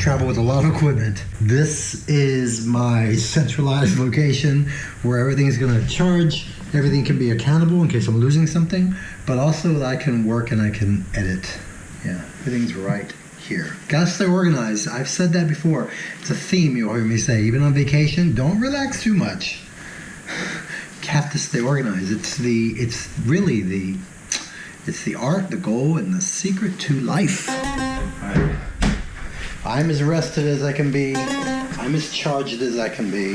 travel with a lot of equipment. This is my centralized location where everything's gonna charge. Everything can be accountable in case I'm losing something, but also that I can work and I can edit. Yeah, everything's right here. Gotta stay organized. I've said that before. It's a theme you'll hear me say. Even on vacation, don't relax too much. You have to stay organized. It's really the art, the goal, and the secret to life. I'm as rested as I can be. I'm as charged as I can be.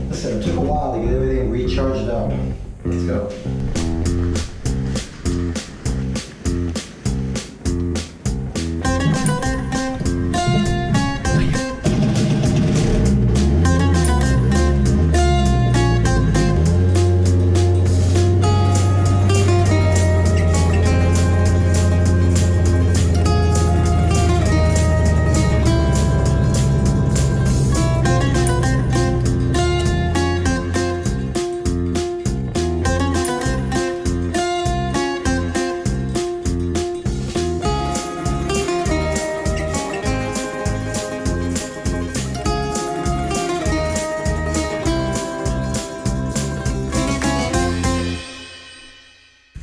Listen, it took a while to get everything recharged up. Let's go.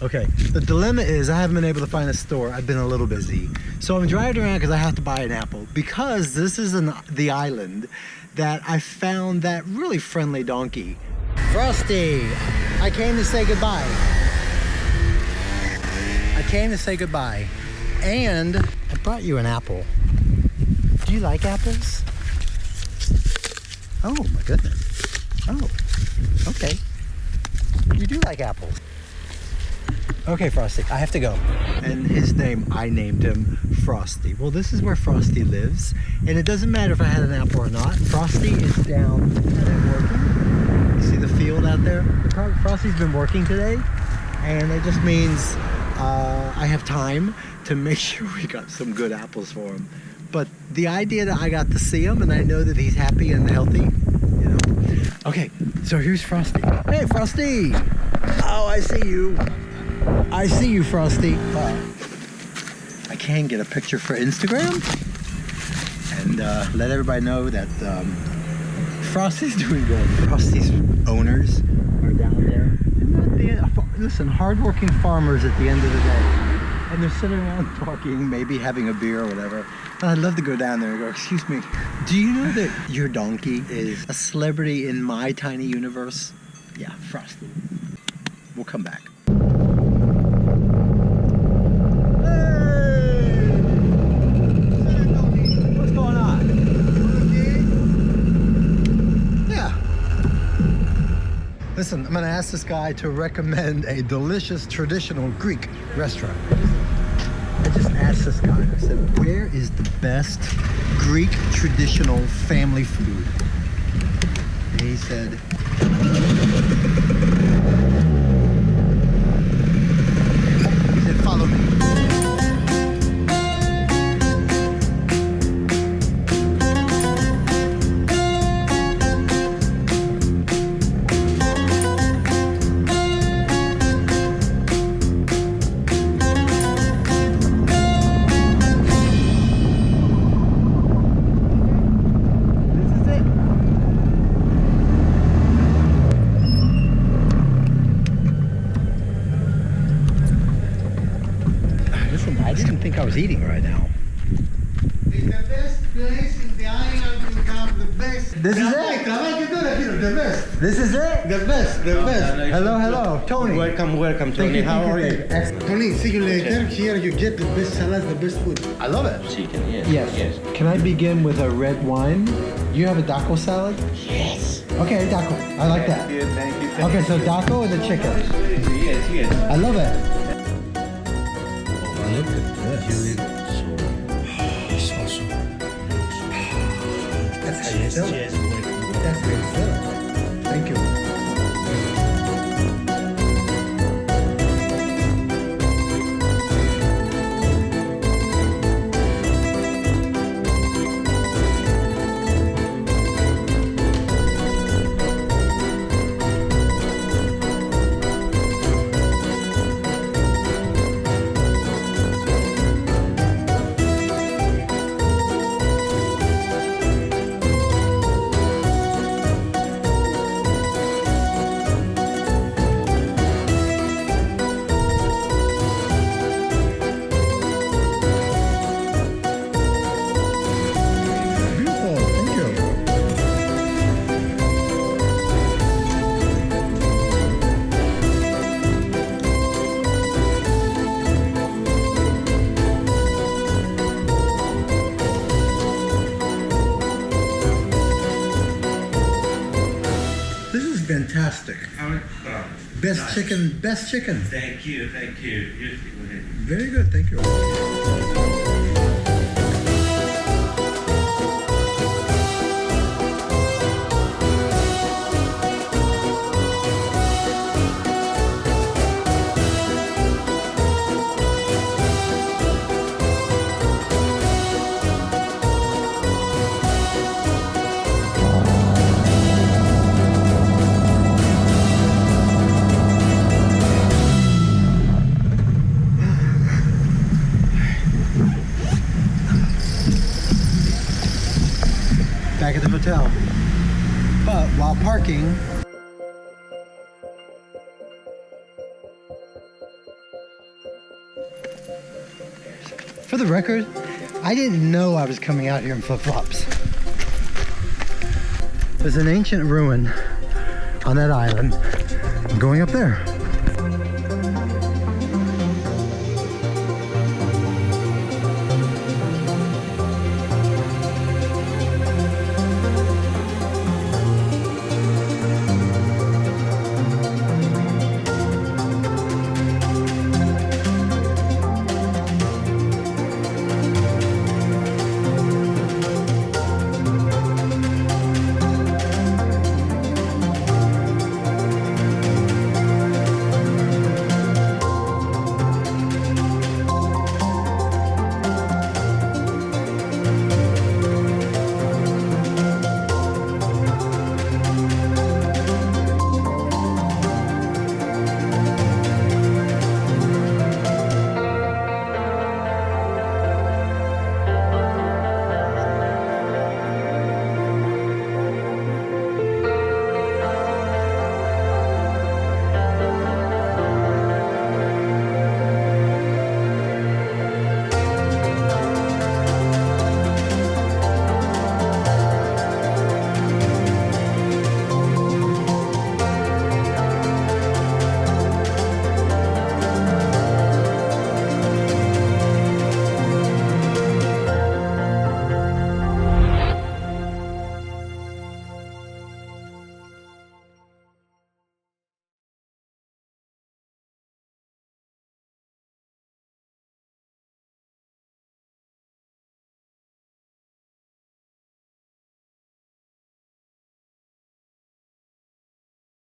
Okay, the dilemma is I haven't been able to find a store. I've been a little busy. So I'm driving around because I have to buy an apple. Because this is the island that I found that really friendly donkey. Frosty, I came to say goodbye. I came to say goodbye. And I brought you an apple. Do you like apples? Oh my goodness. Oh, okay. You do like apples. Okay, Frosty, I have to go. And his name, I named him Frosty. Well, this is where Frosty lives. And it doesn't matter if I had an apple or not. Frosty is down and working. You see the field out there? Frosty's been working today. And it just means I have time to make sure we got some good apples for him. But the idea that I got to see him and I know that he's happy and healthy, you know. Okay, so here's Frosty. Hey, Frosty! Oh, I see you. I see you, Frosty. I can get a picture for Instagram and let everybody know that Frosty's doing good. Frosty's owners are down there. Listen, hardworking farmers at the end of the day. And they're sitting around talking, maybe having a beer or whatever. And I'd love to go down there and go, excuse me, do you know that your donkey is a celebrity in my tiny universe? Yeah, Frosty. We'll come back. Listen, I'm gonna ask this guy to recommend a delicious traditional Greek restaurant. I just asked this guy, I said, where is the best Greek traditional family food? And he said, follow me. I was eating right now. It's the best place in the island to have the best. This is it? The best. This is it? The best, the best. Hello, Tony. Welcome, Tony. How are you? Tony, see you later. Here you get the best salads, the best food. I love it. Chicken, yes. Yes. Can I begin with a red wine? You have a daco salad? Yes. Okay, daco. I like that. Thank you. Okay, so daco and the chicken. Yes. I love it. Look at this. That's how you fill it. That's how you fill it. Thank you. fantastic. Best chicken, best chicken. Thank you, thank you. You go ahead. Very good, thank you. Back at the hotel. But while parking, for the record, I didn't know I was coming out here in flip-flops. There's an ancient ruin on that island. I'm going up there.